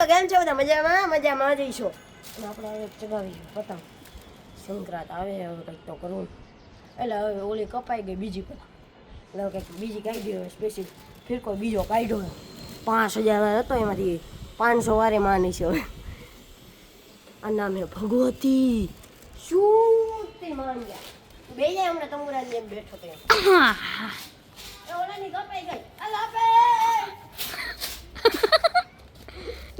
કેમ છો બધા? મજામાં જઈશું. અને આપણે હવે ચગાવીશું પતંગ. સંક્રાંત આવે હવે કંઈક તો કરવું. એટલે હવે ઓલી કપાઈ ગઈ બીજી પતંગ. એટલે હવે કંઈક બીજી કાઢી હવે સ્પેશિયલ ફિર કોઈ બીજો કાઢ્યો 5000 વાર હતો એમાંથી 500 વારે માની છે હવે. આ નામ છે ભગવતી. શું તે માન ગયા બે જાય હમણાં તમુરાની એમ બેઠો તો ઓલાની કપાઈ ગઈ. અલાપે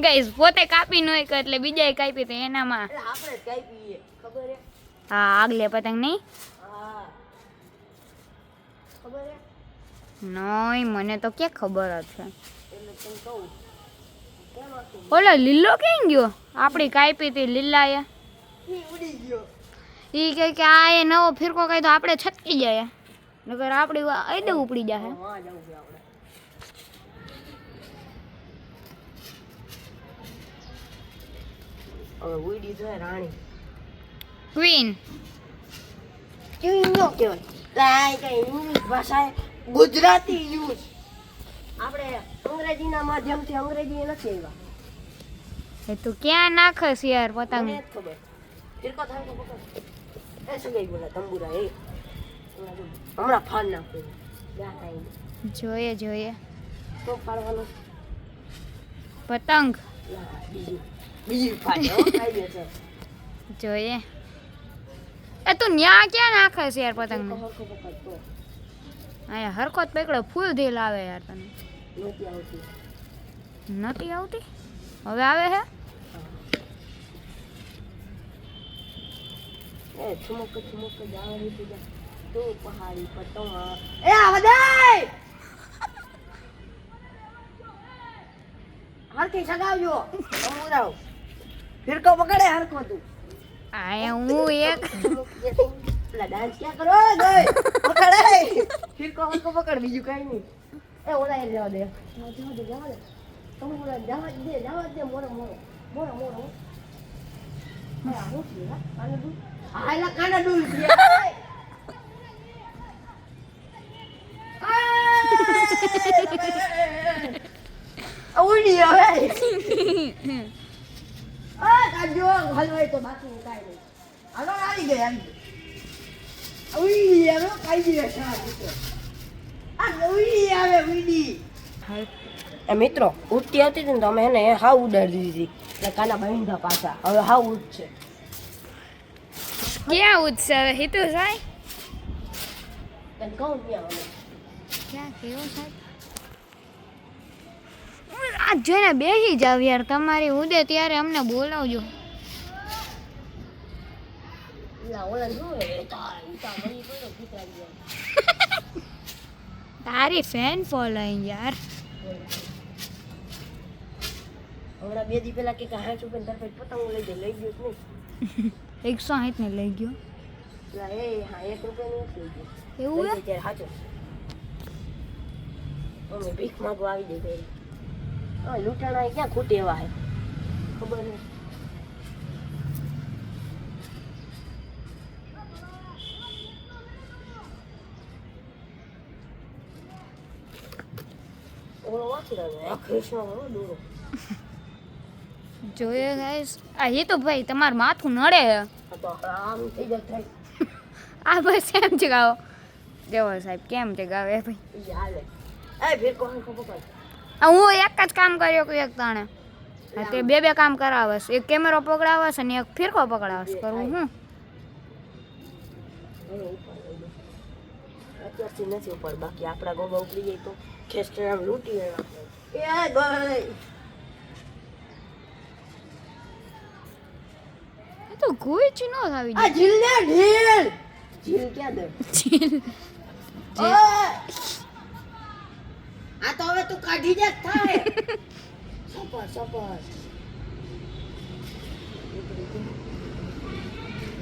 ગાઈસ પોતે કાપી ન હોય એટલે બીજાએ કાપી તો એનામાં આપણે જ કાપીએ ખબર હે. હા આગલે પતંગ નહીં હા ખબર હે. નઈ મને તો કે ખબર જ છે. એટલે તને કહું કેમ હતું ઓલો લીલો ક્યાં ગયો? આપણી કાપી હતી લીલાએ. ઈ ઉડી ગયો. ઈ કે આ એ નવો ફિરકો કાઢ્યો તો આપણે છટકી જાય નકર આપણી આઈડે ઉપડી જાય. હા જવું છે આપણે. હવે ઉડી જાય રાણી. ક્વીન ક્વીન નો કહેવાય. લાય કઈ ઇંગ્લિશ ભાષા ગુજરાતી યુઝ. આપણે અંગ્રેજીના માધ્યમથી અંગ્રેજી નથી આવ્યા. એ તું ક્યાં નાખસ યાર પતંગ? મને જ ખબર. ફિરકો થાય તો પકડ. એ સગાઈ બોલા તંબુરા એ. હમણાં ફાન નાખું. જોઈએ જોઈએ તો પાડવાનું પતંગ બીજી ફાટે હો કાઈ દે છે. જોઈએ. એ તું ન્યા ક્યાં નાખસ યાર પતંગ? હરખો પકડ તો અહીંયા હરખો જ પકડો ફૂલ ધીલ આવે યાર તને. નથી આવતી. નથી આવતી? હવે આવે હે? એ છુમક જાવડી તું જા. તો પહાડી પતંગ એ આવા દે. હરખી સગાવજો. તંબુરાઓ ફિરકો પકડે હરખો તું. આયા હું એક પેલા ડાન્સ ક્યાં કરો ગઈ પકડે ફિરકો હરખો પકડ બીજું કઈ નહીં. એ ઓલા એ જવા દે તંબુરા જવા દે મોરો હા હું છે હા કાના દૂધ હા એલા કાના દૂધ ઉડી હવે આ કાજો હલવાય તો બાકી કાઈ નહીં. હાલો આવી ગઈ ઉડી હવે કાઈ દે છે આ ઉડી આવે ઉડી. એ મિત્રો ઉડતી હતી ને તો અમે એને હાવ ઉડાડી દીધી એટલે કાના બાંધા પાછા હવે હાવ ઉડ છે. ક્યાં ઉત્સવ હિતુ સાહેબ? તને કહું ત્યાં હવે ક્યાં કેવું સાહેબ? આ જોઈને બેસી જાવ યાર. તમારી ઉદે ત્યારે અમને બોલાવજો. ઓલા જોવે ઉતા મળી પડ્યો કૂતરા તારી ફેન ફોલોઈંગ યાર. હમણાં 2 દી પહેલા કે હાથ ઉપર તાર પાસે પતંગ લઈ ગયો જ નહીં. 160 ને લઈ ગયો. લા એ હા 1 રૂપિયાનું નથી લઈ ગયો. એવું હે? ત્યારે સાચો અમે ભીખ માંગવા આવી દે ગઈ. હા લૂંટાણા ક્યાં ખૂટે એવા હે ખબર નહીં. ઓલો વાંચી રહ્યો કૃષ્ણ વાળો દોરો જોઈએ ગાઈસ. આ હિતુ ભાઈ તમાર માથું નડે હે. તો આમ થઈ જાય થાય આ બસ એમ છે ગાવો. દેવો સાહેબ કેમ છે ગાવે ભાઈ? ઈ હાલે એ ભીખો હરખો પકડ. આ હું એક જ કામ કર્યો કે એક તાણે તે બે કામ કરાવસ. એક કેમેરો પકડાવસ અને એક ફિરકો પકડાવસ. કરવું હું અત્યારથી નથી ઉપર બાકી આપણા ગોબા ઉપડી જાય તો ખેસ્ટરા લૂંટી એ ભાઈ એ તો ગુઈચ નો થાવી આ ઝીલ ને ઢીલ ઝીલ ક્યાં દે ઓય આ તો હવે તું કાઢી જ થાય સપર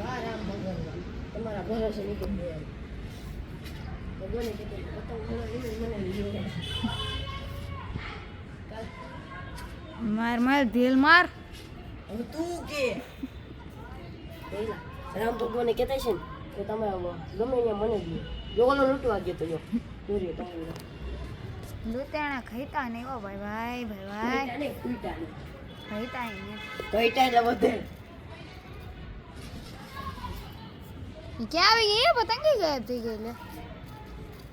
વાહ રામ ભગવાન તમારા ભરોસે નીકળી ગયા ભગવાને કીધું પતંગ મને લીધો માર દિલ માર. હવે તું કે રામ ભગવાને કહેતા છે ને કે તમે ગમે ત્યાં મને જ લો ઓલો લૂંટવા ગયો તો જો દોરી લૂંટાણા ખાઈતા નહીં હો ભાઈ. નહીં ઘઈટા ને ઘઈટા એટલે વધે. ઈ ક્યાં આવી ગઈ પતંગી ગાયબ થઈ ગઈ લે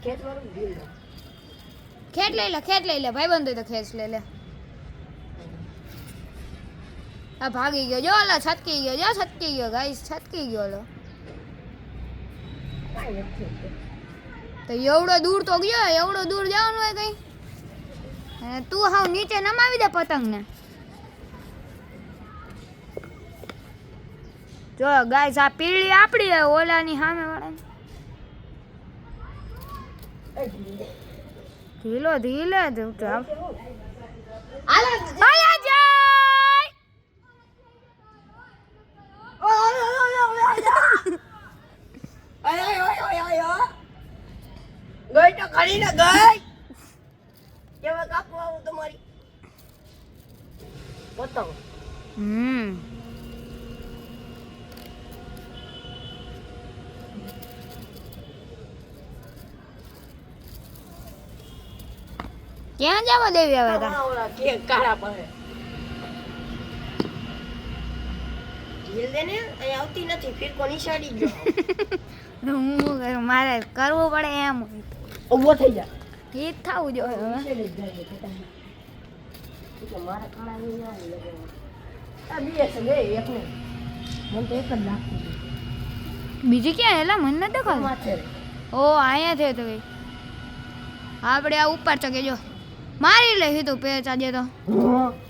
ખેતવાળું ઢીલ. ખેંચ લઈ લે ભાઈ બંધ તો ખેંચ લે આ ભાગી ગયો જો ઓલા છટકી ગયો ગાઈસ છટકી ગયો ઓલો કાંઈ નથી. તો એવડો દૂર તો ગયો એવડો દૂર જવાનું હોય કઈ અને તું હાવ નીચે નમાવી દે પતંગને જો ગાઈસ આ પીળી આપડી હે ઓલાની સામે વાળાની એ ઢીલ. ધીલે ચાલ આલા આયા જાય ગઈ તો ખરી ને ગઈ. કેવા કાપવા આવું તમારી પતંગ. ક્યાં જવા દેવી હવે તા ઓલા કેક કાળા પડે. ઢીલ દે ને અહીં આવતી નથી ફિરકો નિશાળી ગયો. હું શું કરું મારે કરવું પડે એમ ઊભો થઈ જા. એ જ થવું જોઈએ હવે નિશાળી જ જાય પતંગ. એટલે મારા કાળા નહીં આવે લગાવવા. આ બે છે બે એકને. મને તો એક જ લાગતું હતું. બીજી ક્યાં હેલા મને નથી દેખાતું માથે રે. ઓ અહીંયા છે તો ભાઈ આપણે આ ઉપર ચગે જો મારી લઈ તું પેચ આજે તો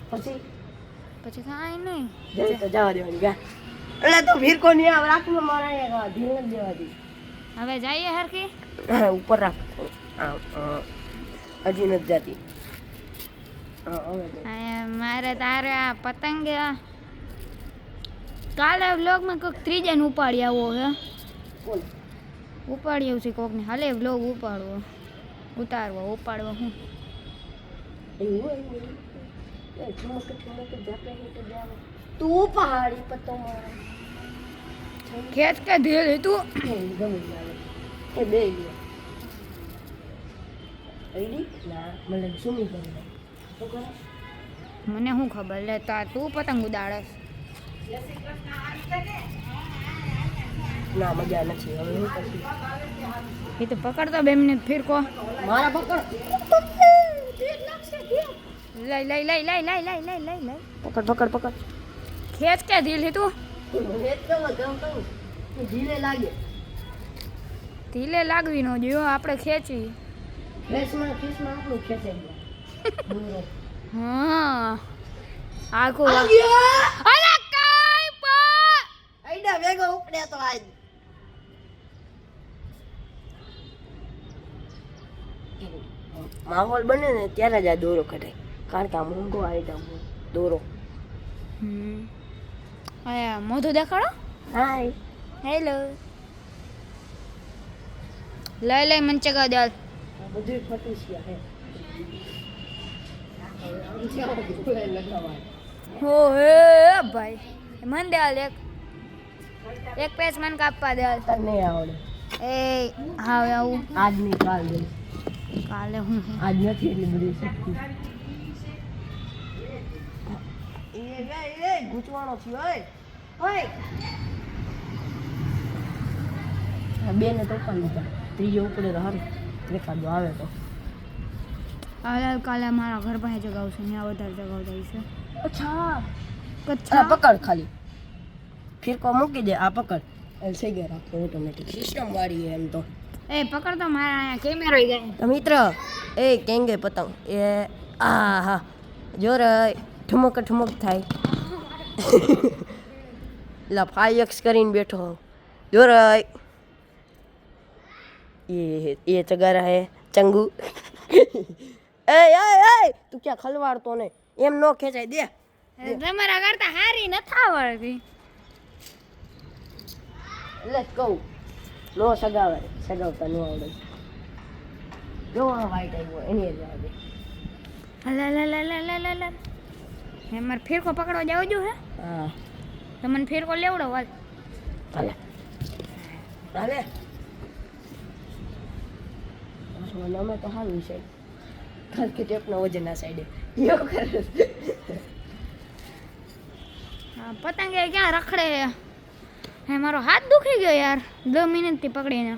પછી પછી કાંઈ નહીં જઈ તો જવા દેવાની ગા. એટલે તો ફિરકો નહીં આવે રાખું મારા અહીંયા ઢીલ નથી દેવાતી. હવે જઈએ હરખી ઉપર રાખ. હજી નથી જાતી. હવે દે. મારે તારે આ પતંગ કાલે વ્લોગમાં કોઈક ત્રીજાને ઉપાડી આવો હે બોલ. ઉપાડી આવશે કોકને હાલે વ્લોગ ઉતારવો હું એવું હોય ને. એ ઠુમક જાપે હિટ જાવે. તું પહાડી પત્તો મારે. ખેંચ કે ધીરે તું ગમે આવે. એ બે ગયા. રેડી? ના મને સુમી કરી દે. શું કરે? મને શું ખબર લે તું પતંગ ઉડાડે ના મજા નથી હવે હું કરશું. એ તો પકડતો 2 મિનિટ ફિરકો મારા પકડ. લઈ પકડ. ખેંચ કે ધીરે તું ધીરે લાગે. ધીલે લાગવી નો જો આપણે ખેંચી ફેસમાં આપણું ખેંચે ગયા. હા આખું આ ગયો. અલા કાઈ પર આઈડા વેગો ઉપડે તો આજ. માહોલ બને ને ત્યારે જ આ દોરો કઢાય. કારણ કે આ મોંઘો આઈટમ દોરો. આયા મોઢું દેખાડો હાય. હેલો લઈ મંચકા દાલ બધું ફટું છે હે. હો હે ભાઈ મન દાલ એક પેચ મન કાપવા દાલ તને નહીં આવડે. એ હા આવું આજ નહીં કાલ દે. કાલે હું આજ નથી એટલી બધી શક્તિ. એ ગૂંચવાનો થયો ઓય. બે ને તો પણ લીધા. ત્રીજો ઉપડે તો સારું. એકાદો આવે તો. કાલે મારા ઘર પાસે જગાવશે ત્યાં વધારે જગાવતા છે અચ્છા. કચ્છા પકડ ખાલી. ફિરકો મૂકી દે. આ પકડ. એટલે થઈ ગયા રાખે ઓટોમેટિક સિસ્ટમ વાળી એમ તો. એ પકડતો મારા અહીંયા કેમેરો ગયો તો મિત્ર એ કેંગે પતંગ એ હા જોર ઠુમક થાય. લા 5x કરીને બેઠો જોર એ ચગારા હે ચંગુ. એ તું ક્યાં ખલવાડતો ને એમ નો ખેંચાય દે. તમારા કરતા હારી નથી આવડતી એટલે જ કહું નો સગાવતા નો આવડે. જો વાઈટ આવ્યો એની જ આવે. હે મારે ફેરકો પકડવા જાવ જો હે હા તમને ફેરકો લેવડો વાત હાલે અમે તો સારું છે કારણ કે ટેપનો વજન આ સાઈડે એવું કરે. આ પતંગ એ ક્યાં રખડે હે મારો હાથ દુખી ગયો યાર 10 મિનિટથી પકડીને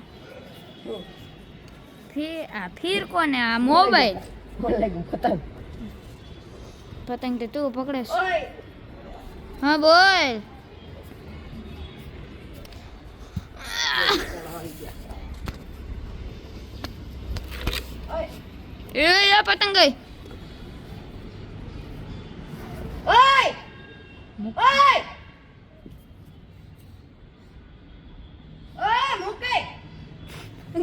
ફીર કોને આ મોબાઈલ મને લાગ્યું પતંગ. પતંગ તો તું પકડેશ ઓય હા બોલ ઓય એ પતંગ ગઈ ઓય ઓય ઓય મૂકે.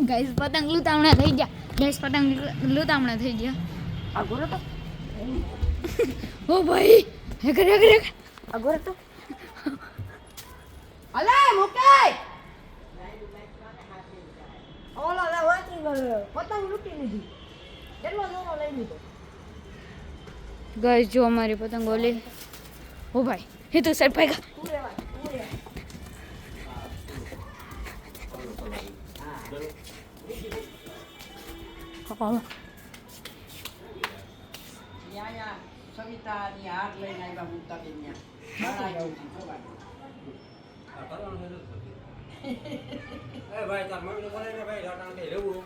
ગાઈસ પતંગ લૂંટામણા થઈ ગયા ગાઈસ પતંગ લૂંટામણા થઈ ગયા આ ગોરો તો ઓ ભાઈ હેકર આ ગોરો તો અલે મૂકે. ઓલો લે વાંચી ગયો પતંગ લૂંટી લીધી. કેટલો દોરો લઈ લીધો. ગાઈસ જો અમારી પતંગ ઓલી ઓ ભાઈ એ તો સર ભાઈ તું રેવા તું રેવા. સવિતાની હાથ લઈને આવ્યા મુક્તાબેન ભાઈ તાર મમ્મીને બોલાવીને ભાઈ રાટાણ કઈ લેવું